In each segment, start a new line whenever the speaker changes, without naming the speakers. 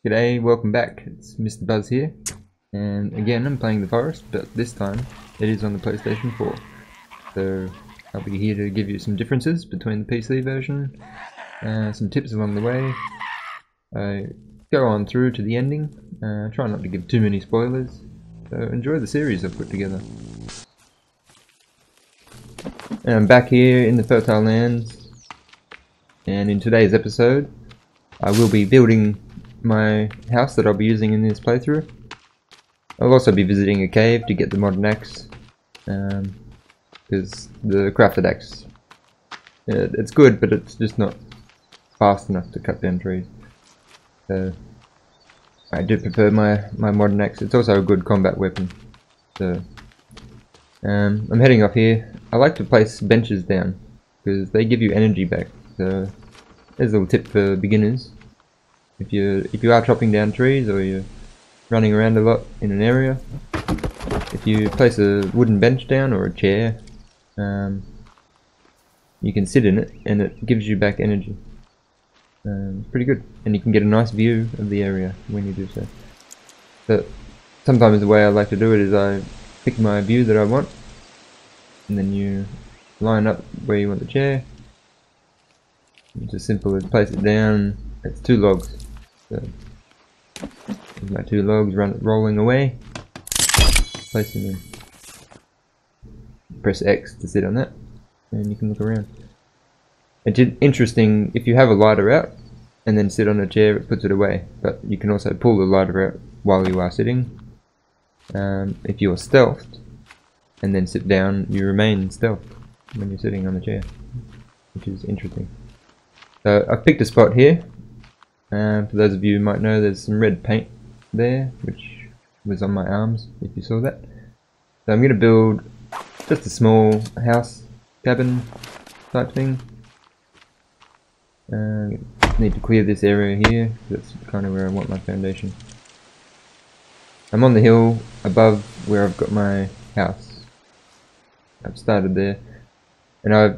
G'day, welcome back. It's Mr. Buzz here, and again I'm playing the forest, but this time it is on the PlayStation 4. So I'll be here to give you some differences between the PC version, some tips along the way. I go on through to the ending, try not to give too many spoilers, so enjoy the series I've put together. And I'm back here in the Fertile Lands, and in today's episode I will be building my house that I'll be using in this playthrough. I'll also be visiting a cave to get the modern axe, because the crafted axe, it's good, but it's just not fast enough to cut down trees. So I do prefer my modern axe. It's also a good combat weapon. So I'm heading off here. I like to place benches down because they give you energy back. So there's a little tip for beginners. If you are chopping down trees or you're running around a lot in an area, if you place a wooden bench down or a chair, you can sit in it and it gives you back energy. It's pretty good, and you can get a nice view of the area when you do so. But sometimes the way I like to do it is I pick my view that I want, and then you line up where you want the chair. It's as simple as place it down. It's 2 logs. So there's my 2 logs rolling away. Place them in. Press X to sit on that, and you can look around. It's interesting, if you have a lighter out and then sit on a chair, it puts it away. But you can also pull the lighter out while you are sitting. If you're stealthed and then sit down, you remain stealthed when you're sitting on the chair, which is interesting. So I've picked a spot here. For those of you who might know, there's some red paint there, which was on my arms, if you saw that. So I'm going to build just a small house, cabin type thing. Need to clear this area here, that's kind of where I want my foundation. I'm on the hill above where I've got my house. I've started there, and I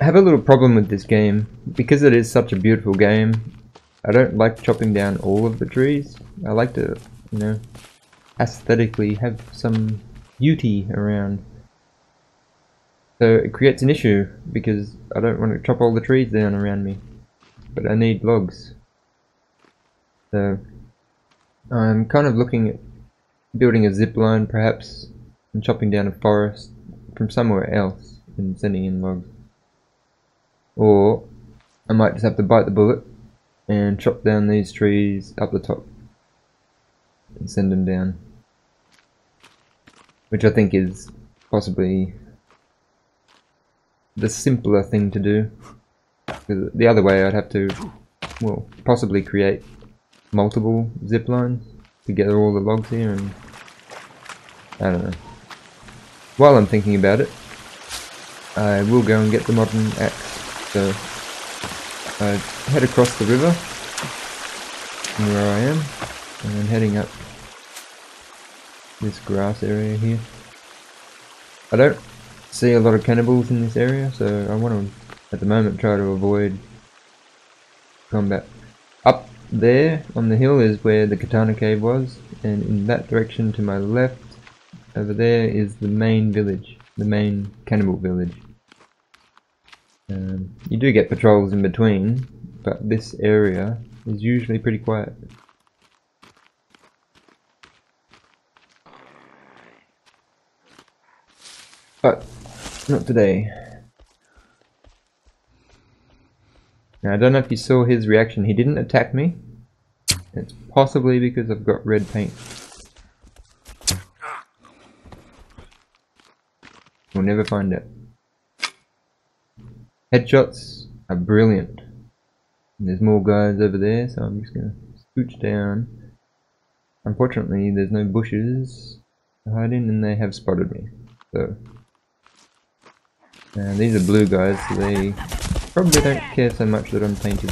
have a little problem with this game. Because it is such a beautiful game, I don't like chopping down all of the trees. I like to, you know, aesthetically have some beauty around. So it creates an issue because I don't want to chop all the trees down around me, but I need logs. So I'm kind of looking at building a zip line perhaps and chopping down a forest from somewhere else and sending in logs. Or I might just have to bite the bullet and chop down these trees up the top and send them down, which I think is possibly the simpler thing to do, because the other way I'd have to, well, possibly create multiple zip lines to gather all the logs here, and I don't know. While I'm thinking about it, I will go and get the modern axe. So I head across the river from where I am, and I'm heading up this grass area here. I don't see a lot of cannibals in this area, so I want to, at the moment, try to avoid combat. Up there on the hill is where the Katana Cave was, and in that direction to my left, over there, is the main village, the main cannibal village. You do get patrols in between, but this area is usually pretty quiet. But not today. Now, I don't know if you saw his reaction. He didn't attack me. It's possibly because I've got red paint. We'll never find out. Headshots are brilliant. And there's more guys over there, so I'm just going to scooch down. Unfortunately, there's no bushes to hide in, and they have spotted me. So these are blue guys, so they probably don't care so much that I'm painted.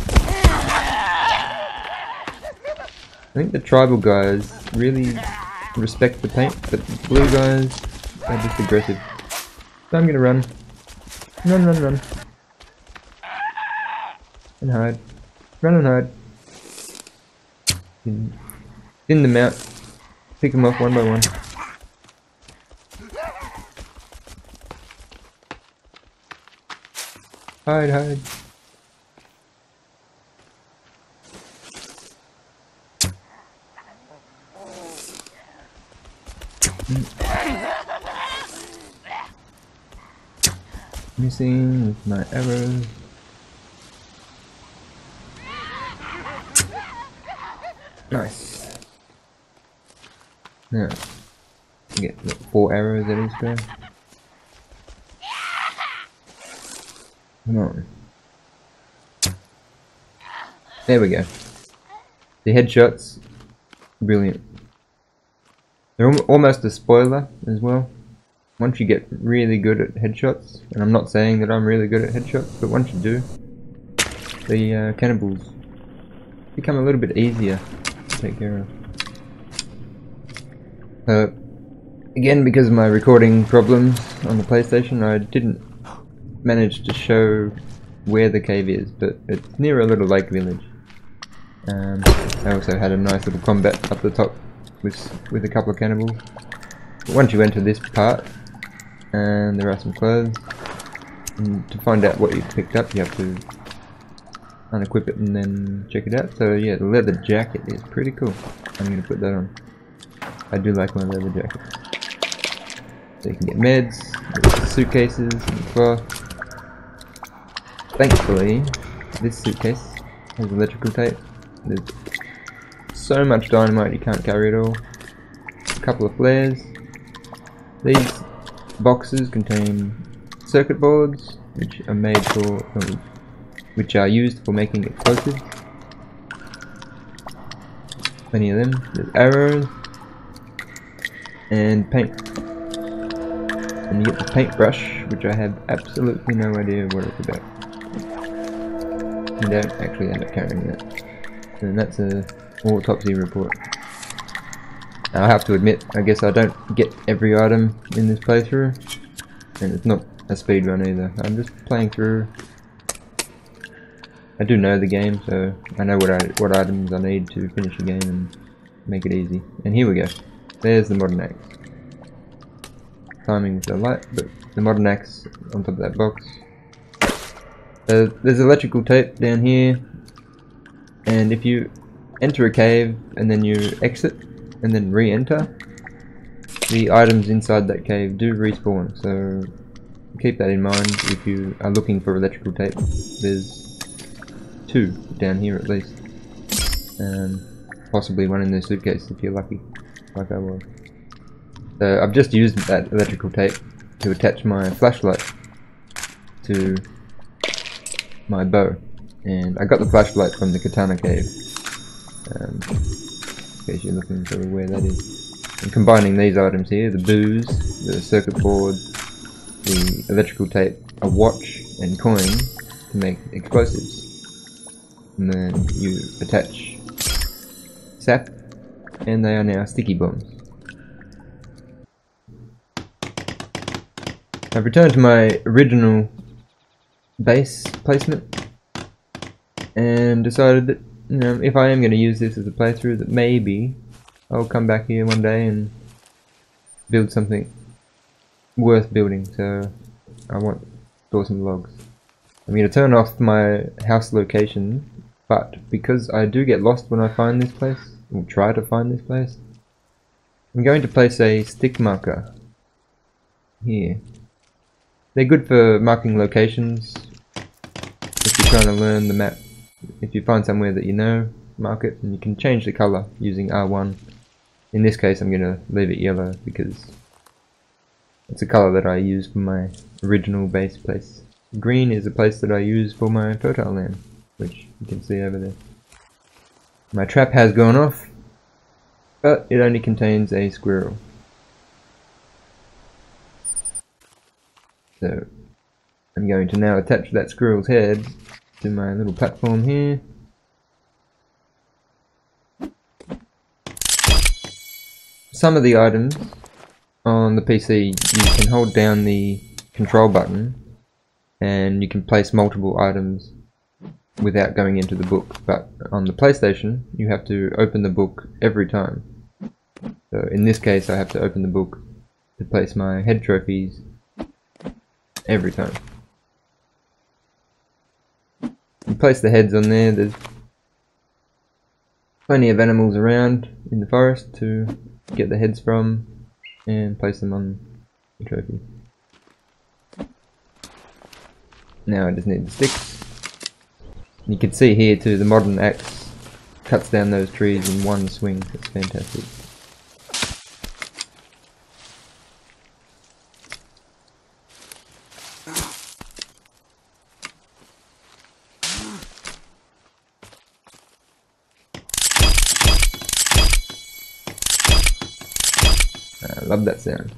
I think the tribal guys really respect the paint, but the blue guys are just aggressive. So I'm gonna run. Run, run, run. And hide. Run and hide. Thin them out. Pick them off one by one. Hide, hide. Missing with my arrows. Nice. Now, get 4 arrows at each go. Come on. There we go. The headshots, brilliant. They're almost a spoiler as well. Once you get really good at headshots, and I'm not saying that I'm really good at headshots, but once you do, the cannibals become a little bit easier to take care of. Again, because of my recording problems on the PlayStation, I didn't manage to show where the cave is, but it's near a little lake village. I also had a nice little combat up the top with a couple of cannibals. But once you enter this part, and there are some clothes, and to find out what you've picked up you have to unequip it and then check it out. So yeah, the leather jacket is pretty cool. I'm going to put that on. I do like my leather jacket. So you can get meds, suitcases, and cloth. Thankfully, this suitcase has electrical tape. There's so much dynamite you can't carry it all. A couple of flares. These boxes contain circuit boards, which are made for, which are used for making explosives. Plenty of them. There's arrows and paint. And you get the paintbrush, which I have absolutely no idea what it's about. You don't actually end up carrying that. And that's a autopsy report. I'll have to admit, I guess I don't get every item in this playthrough, and it's not a speed run either. I'm just playing through. I do know the game, so I know what items I need to finish the game and make it easy. And here we go. There's the modern axe. Timing with the light, but the modern axe on top of that box. There's electrical tape down here, and if you enter a cave and then you exit and then re-enter, the items inside that cave do respawn, so keep that in mind if you are looking for electrical tape. There's 2 down here at least, and possibly one in the suitcase if you're lucky, like I was. So I've just used that electrical tape to attach my flashlight to my bow, and I got the flashlight from the katana cave, in case you're looking for where that is. And combining these items here, the booze, the circuit board, the electrical tape, a watch and coin to make explosives, and then you attach sap, and they are now sticky bombs. I've returned to my original base placement and decided that, you know, if I am going to use this as a playthrough, that maybe I'll come back here one day and build something worth building. So I want to store some logs. I'm going to turn off my house location, but because I do get lost when I find this place, or try to find this place, I'm going to place a stick marker here. They're good for marking locations if you're trying to learn the map. If you find somewhere that you know, mark it, and you can change the colour using R1. In this case I'm going to leave it yellow because it's a colour that I use for my original base place. Green is a place that I use for my fertile land, which you can see over there. My trap has gone off, but it only contains a squirrel. So I'm going to now attach that squirrel's head to my little platform here. Some of the items on the PC, you can hold down the control button and you can place multiple items without going into the book, but on the PlayStation you have to open the book every time. So in this case I have to open the book to place my head trophies every time. You place the heads on there, there's plenty of animals around in the forest to get the heads from and place them on the trophy. Now I just need the sticks. You can see here too, the modern axe cuts down those trees in one swing. It's fantastic. I love that sound.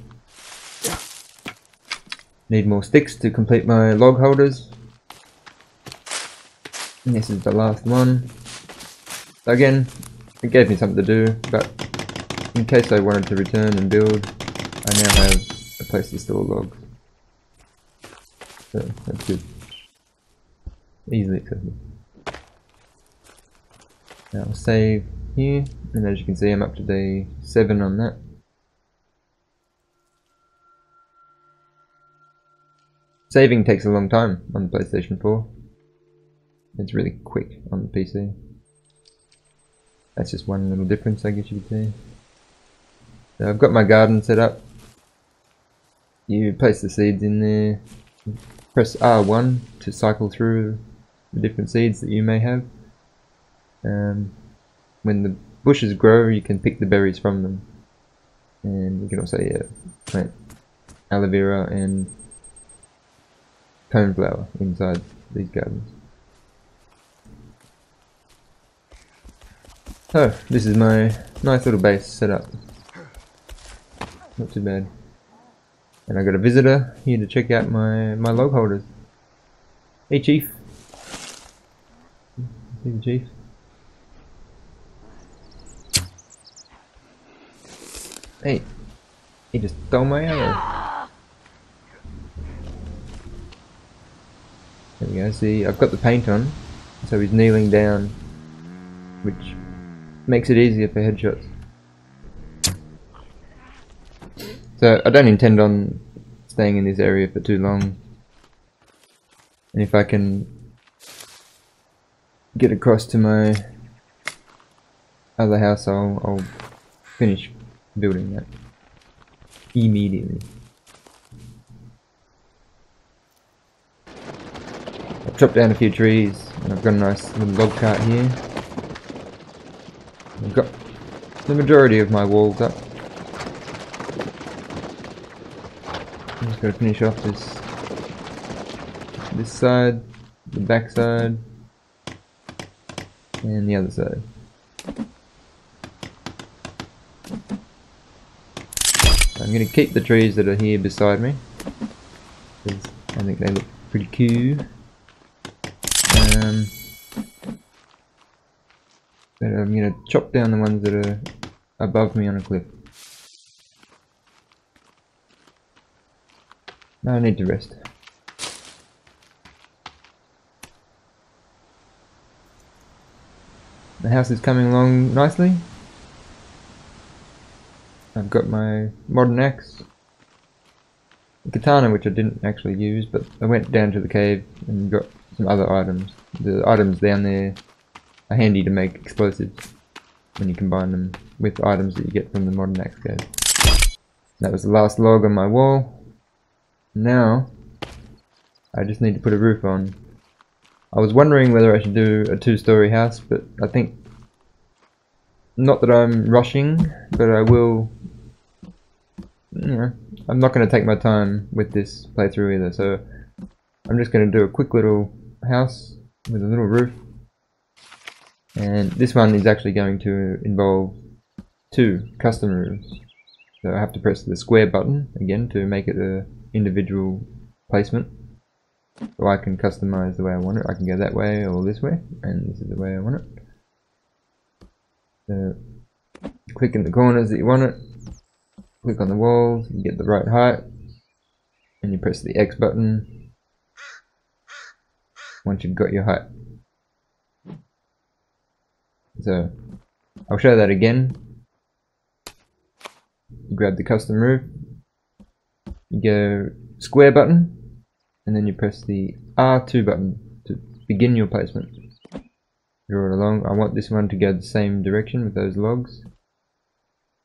Need more sticks to complete my log holders. And this is the last one. So again, it gave me something to do, but in case I wanted to return and build, I now have a place to store logs. So that's good. Easily accessible. Now I'll save here, and as you can see I'm up to day 7 on that. Saving takes a long time on the PlayStation 4. It's really quick on the PC. That's just one little difference, I guess you could say. So I've got my garden set up. You place the seeds in there. Press R1 to cycle through the different seeds that you may have. When the bushes grow, you can pick the berries from them. And you can also plant aloe vera and coneflower inside these gardens. So this is my nice little base set up. Not too bad. And I got a visitor here to check out my log holders. Hey chief. See the chief? Hey, he just stole my arrow. There we go, see, I've got the paint on, so he's kneeling down, which makes it easier for headshots. So I don't intend on staying in this area for too long, and if I can get across to my other house, I'll finish building that immediately. I've chopped down a few trees and I've got a nice little log cart here. I've got the majority of my walls up. I'm just going to finish off this side, the back side, and the other side. I'm going to keep the trees that are here beside me, because I think they look pretty cool. But I'm going to chop down the ones that are above me on a cliff. Now I need to rest. The house is coming along nicely. I've got my modern axe, a katana which I didn't actually use, but I went down to the cave and got some other items. The items down there are handy to make explosives when you combine them with items that you get from the modern axe cave. That was the last log on my wall. Now I just need to put a roof on. I was wondering whether I should do a 2-story house, but I think not that I'm rushing, but I will. You know, I'm not going to take my time with this playthrough either, so I'm just going to do a quick little house with a little roof. And this one is actually going to involve 2 custom roofs. So I have to press the square button again to make it an individual placement. So I can customize the way I want it. I can go that way or this way, and this is the way I want it. So click in the corners that you want it. Click on the walls, you get the right height, and you press the X button once you've got your height. So I'll show that again. You grab the custom roof, you go square button, and then you press the R2 button to begin your placement. Draw it along. I want this one to go the same direction with those logs,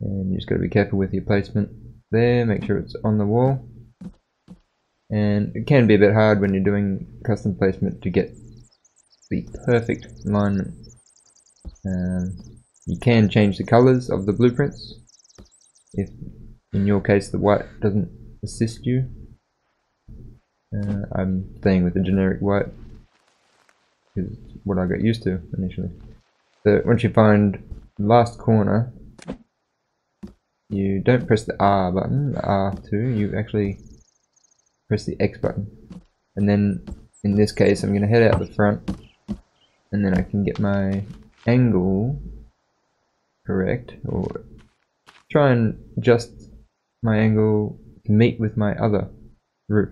and you just got to be careful with your placement there. Make sure it's on the wall, and it can be a bit hard when you're doing custom placement to get the perfect alignment. You can change the colors of the blueprints if in your case the white doesn't assist you. I'm staying with the generic white because it's what I got used to initially. So once you find the last corner, you don't press the R button, the R2, you actually press the X button. And then in this case I'm going to head out the front, and then I can get my angle correct, or try and adjust my angle to meet with my other roof.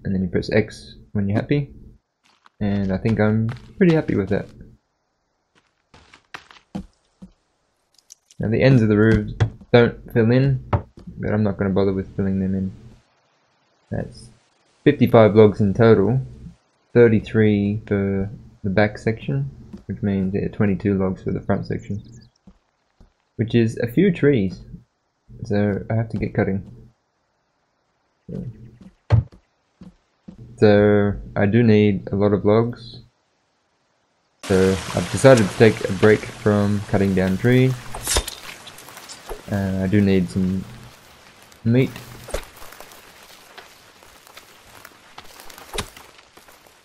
And then you press X when you're happy, and I think I'm pretty happy with that. Now the ends of the roofs don't fill in, but I'm not going to bother with filling them in. That's 55 logs in total, 33 for the back section, which means 22 logs for the front section, which is a few trees, so I have to get cutting. So I do need a lot of logs, so I've decided to take a break from cutting down trees. I do need some meat.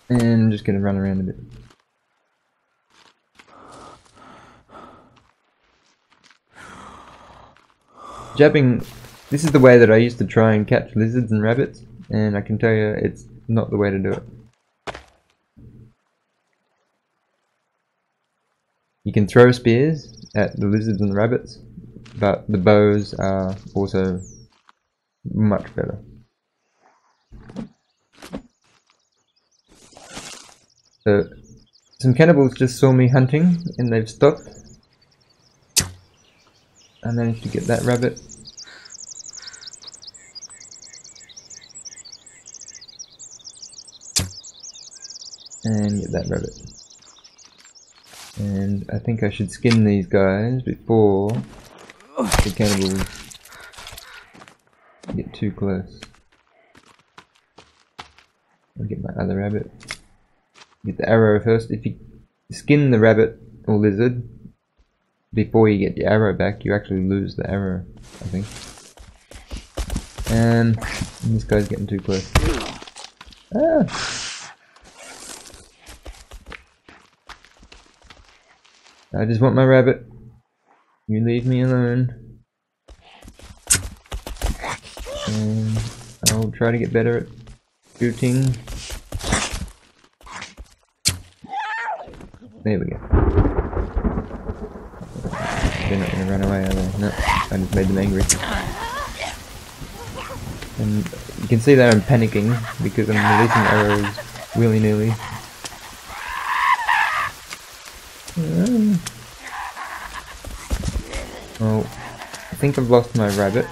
And I'm just going to run around a bit. Jabbing, this is the way that I used to try and catch lizards and rabbits, and I can tell you it's not the way to do it. You can throw spears at the lizards and the rabbits, but the bows are also much better. So, some cannibals just saw me hunting and they've stopped. I managed to get that rabbit. And get that rabbit. And I think I should skin these guys before the cannibals get too close. I'll get my other rabbit. Get the arrow first. If you skin the rabbit or lizard before you get the arrow back, you actually lose the arrow, I think. And this guy's getting too close. Ah! I just want my rabbit. You leave me alone. And I'll try to get better at shooting. There we go. They're not gonna run away, are they? No, I just made them angry. And you can see that I'm panicking because I'm releasing arrows willy-nilly. Well, I think I've lost my rabbit.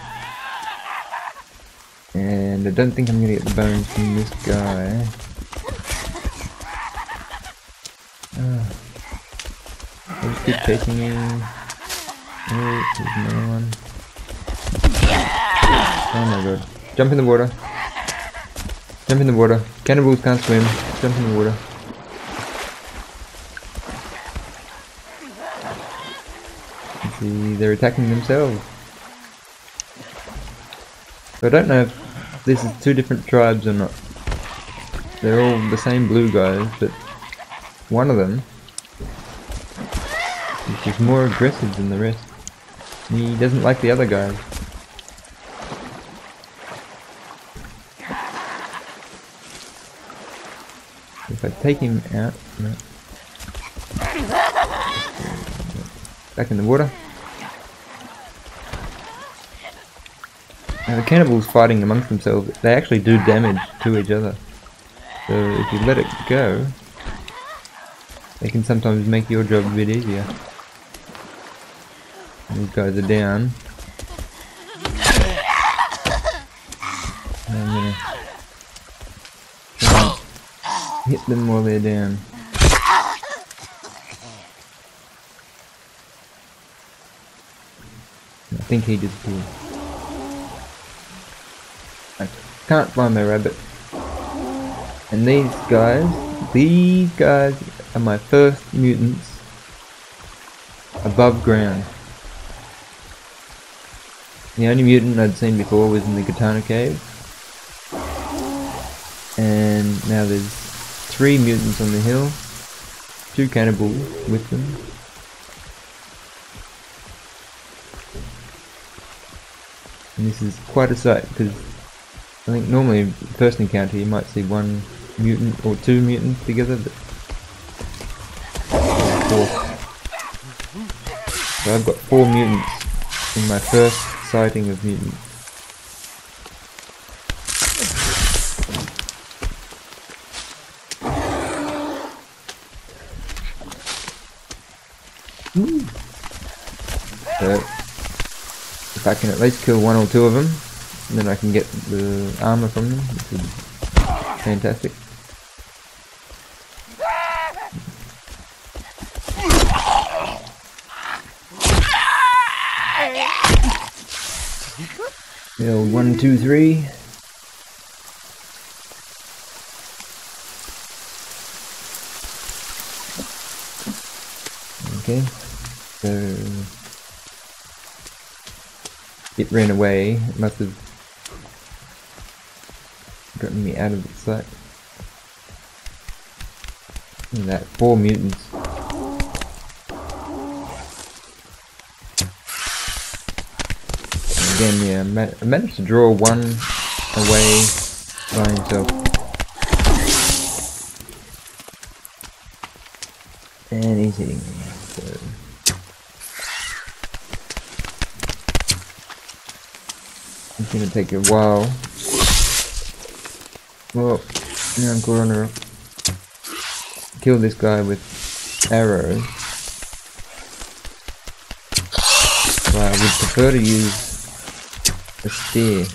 And I don't think I'm gonna get the bones from this guy. I'll just keep chasing him. Oh, there's another one. Oh my god. Jump in the water. Jump in the water. Cannibals can't swim. Jump in the water. See, they're attacking themselves. So I don't know if this is two different tribes or not. They're all the same blue guys, but one of them is just more aggressive than the rest. He doesn't like the other guys. If I take him out, no. Back in the water. Now the cannibals fighting amongst themselves, they actually do damage to each other. So if you let it go, They can sometimes make your job a bit easier. These guys are down. I'm gonna try and hit them while they're down. I think he disappeared. I can't find my rabbit. And these guys are my first mutants above ground. The only mutant I'd seen before was in the Katana cave. And now there's 3 mutants on the hill, 2 cannibals with them. And this is quite a sight, because I think normally first encounter you might see 1 mutant or 2 mutants together, but 4. So I've got 4 mutants in my first sighting of mutants. So if I can at least kill 1 or 2 of them, then I can get the armor from them, which would be fantastic. The 1, 2, 3. Okay, so it ran away. It must have gotten me out of the sight. And that 4 mutants. Again, yeah, I managed to draw 1 away by himself. And he's hitting me. So it's gonna take a while. Well, now I'm gonna kill this guy with arrows. But I would prefer to use a spear,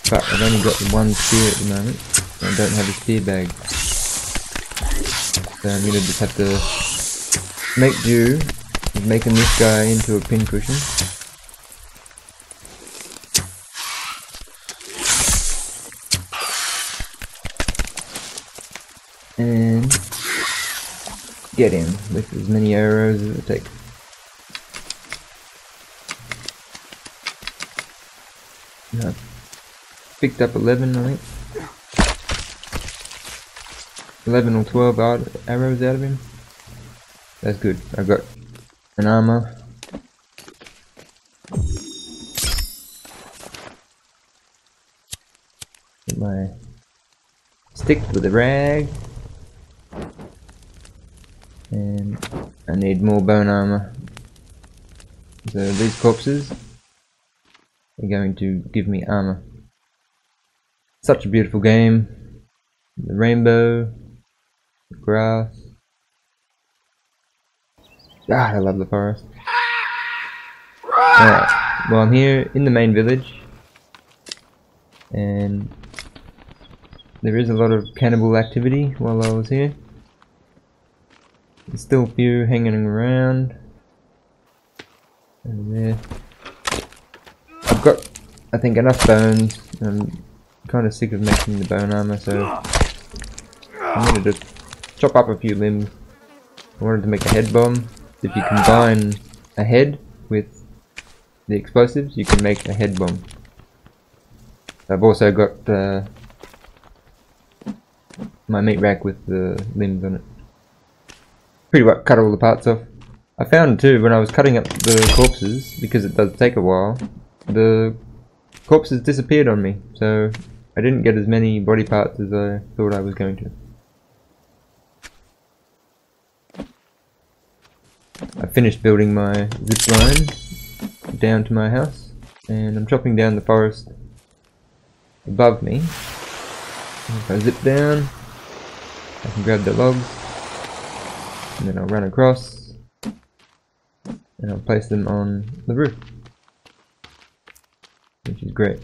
but I've only got the 1 spear at the moment. I don't have a spear bag, so I'm gonna just have to make do with making this guy into a pincushion. And get him with as many arrows as it takes. I picked up 11, I think. 11 or 12 arrows out of him. That's good. I've got an armor. Get my stick with a rag. And I need more bone armor. So these corpses are going to give me armor. Such a beautiful game. The rainbow, the grass. Ah, I love the forest. Alright, well I'm here in the main village, and there is a lot of cannibal activity while I was here. There's still a few hanging around. And there. I've got, I think, enough bones. I'm kind of sick of making the bone armor, so I'm gonna just chop up a few limbs. I wanted to make a head bomb. If you combine a head with the explosives, you can make a head bomb. I've also got my meat rack with the limbs on it. Pretty much cut all the parts off. I found too, when I was cutting up the corpses, because it does take a while, the corpses disappeared on me, so I didn't get as many body parts as I thought I was going to. I finished building my zip line down to my house, and I'm chopping down the forest above me. If I zip down, I can grab the logs and then I'll run across and I'll place them on the roof, which is great.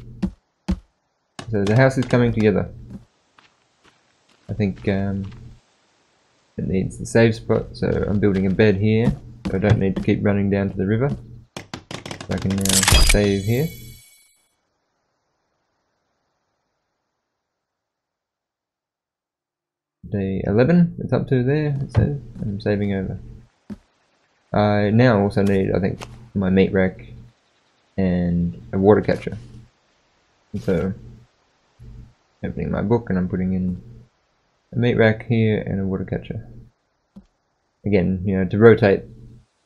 So the house is coming together. I think it needs the save spot, so I'm building a bed here, so I don't need to keep running down to the river. So I can now save here. Day 11, it's up to there, it says, and I'm saving over. I now also need, I think, my meat rack and a water catcher. And so, opening my book and I'm putting in a meat rack here and a water catcher. Again, you know, to rotate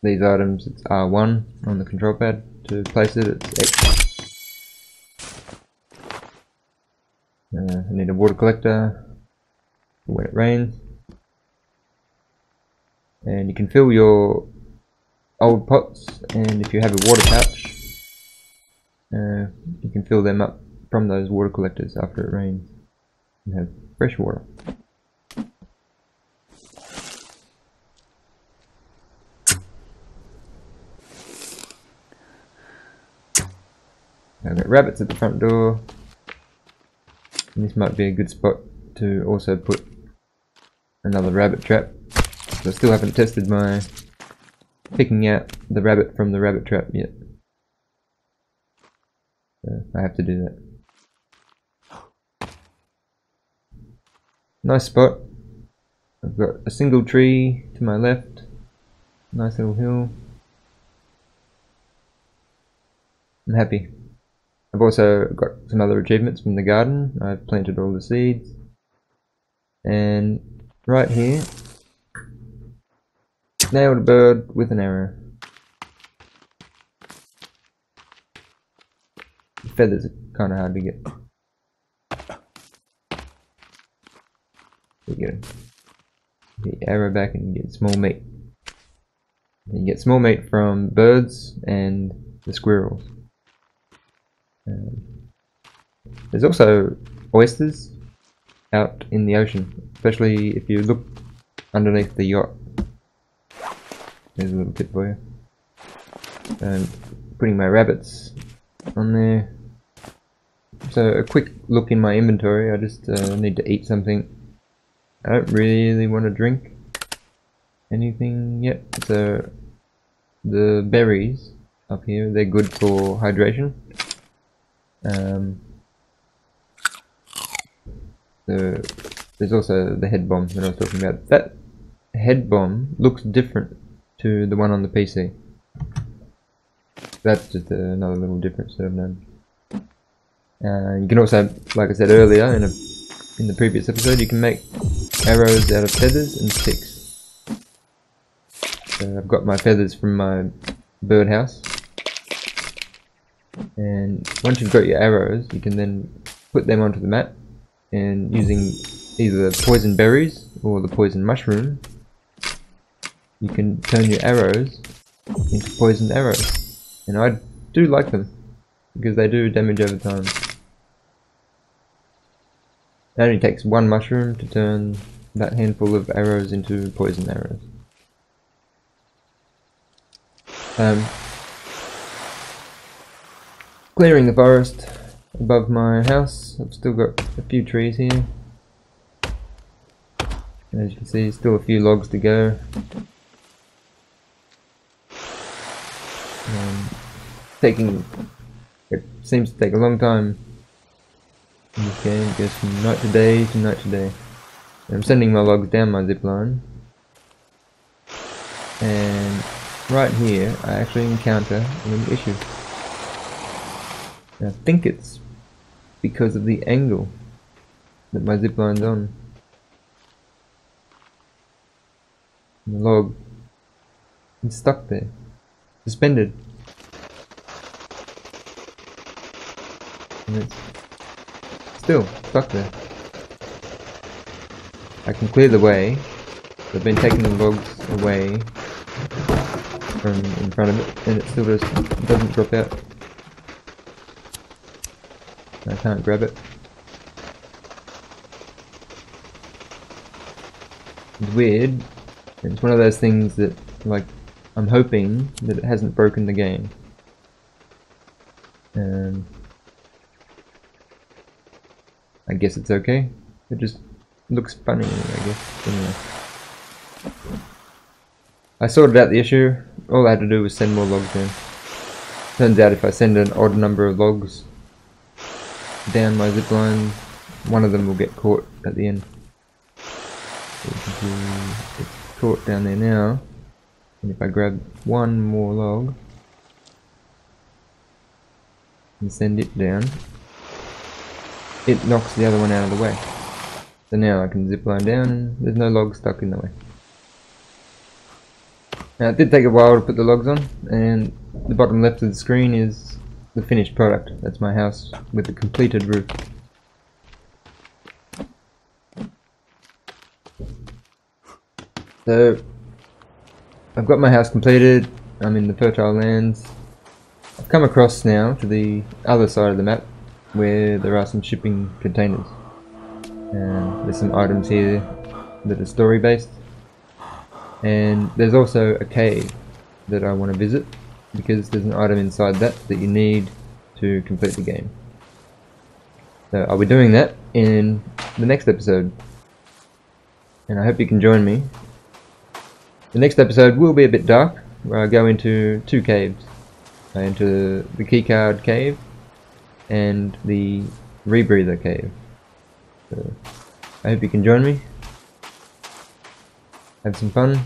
these items, it's R1 on the control pad. To place it, it's X. I need a water collector for when it rains. And you can fill your old pots, and if you have a water pouch, you can fill them up from those water collectors after it rains and have fresh water. I've got rabbits at the front door, and this might be a good spot to also put another rabbit trap. So I still haven't tested my picking out the rabbit from the rabbit trap yet, so I have to do that. Nice spot. I've got a single tree to my left, nice little hill. I'm happy. I've also got some other achievements from the garden. I've planted all the seeds, and right here, nailed a bird with an arrow. The feathers are kind of hard to get. You get the arrow back and you get small meat. You get small meat from birds and the squirrels. There's also oysters out in the ocean, especially if you look underneath the yacht. There's a little tip for you. And putting my rabbits on there. So a quick look in my inventory. I just need to eat something. I don't really want to drink anything yet. So the berries up here, they're good for hydration. There's also the head bomb that I was talking about. That head bomb looks different to the one on the PC. That's just another little difference that I've known. You can also, like I said earlier in the previous episode, you can make arrows out of feathers and sticks. So I've got my feathers from my birdhouse. And once you've got your arrows, you can then put them onto the mat, and using either the poison berries or the poison mushroom, you can turn your arrows into poisoned arrows. And I do like them, because they do damage over time. It only takes one mushroom to turn that handful of arrows into poison arrows. Clearing the forest above my house. I've still got a few trees here. As you can see, still a few logs to go. It seems to take a long time in this game. It goes from night to day to night to day. And I'm sending my logs down my zip line. And right here, I actually encounter a little issue. And I think it's because of the angle that my zip line's on. And the log is stuck there, suspended. And it's still stuck there. I can clear the way. I've been taking the logs away from in front of it, and it still just doesn't drop out. I can't grab it. It's weird And it's one of those things that, like, I'm hoping that it hasn't broken the game. I guess it's okay. It just looks funny, I guess. Anyway. I sorted out the issue. All I had to do was send more logs down. Turns out if I send an odd number of logs down my zip line, one of them will get caught at the end. So you can see it's caught down there now. And if I grab one more log and send it down, it knocks the other one out of the way. So now I can zip line down and there's no log stuck in the way. Now it did take a while to put the logs on, and the bottom left of the screen is the finished product. That's my house with the completed roof. So I've got my house completed. I'm in the fertile lands. I've come across now to the other side of the map where there are some shipping containers. There's some items here that are story based. And there's also a cave that I want to visit because there's an item inside that you need to complete the game. So I'll be doing that in the next episode, and I hope you can join me. The next episode will be a bit dark, where I go into two caves. Into the keycard cave and the rebreather cave. So I hope you can join me. Have some fun.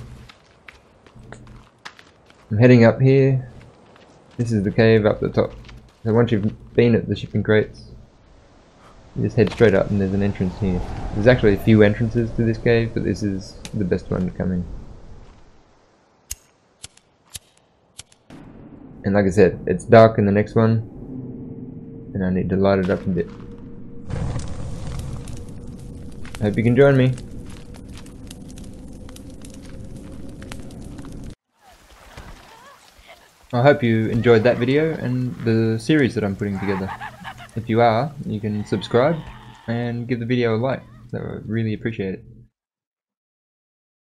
I'm heading up here. This is the cave up the top. So once you've been at the shipping crates, you just head straight up and there's an entrance here. There's actually a few entrances to this cave, but this is the best one to come in. And like I said, it's dark in the next one, and I need to light it up a bit. I hope you can join me. I hope you enjoyed that video and the series that I'm putting together. If you are, you can subscribe and give the video a like. I would really appreciate it.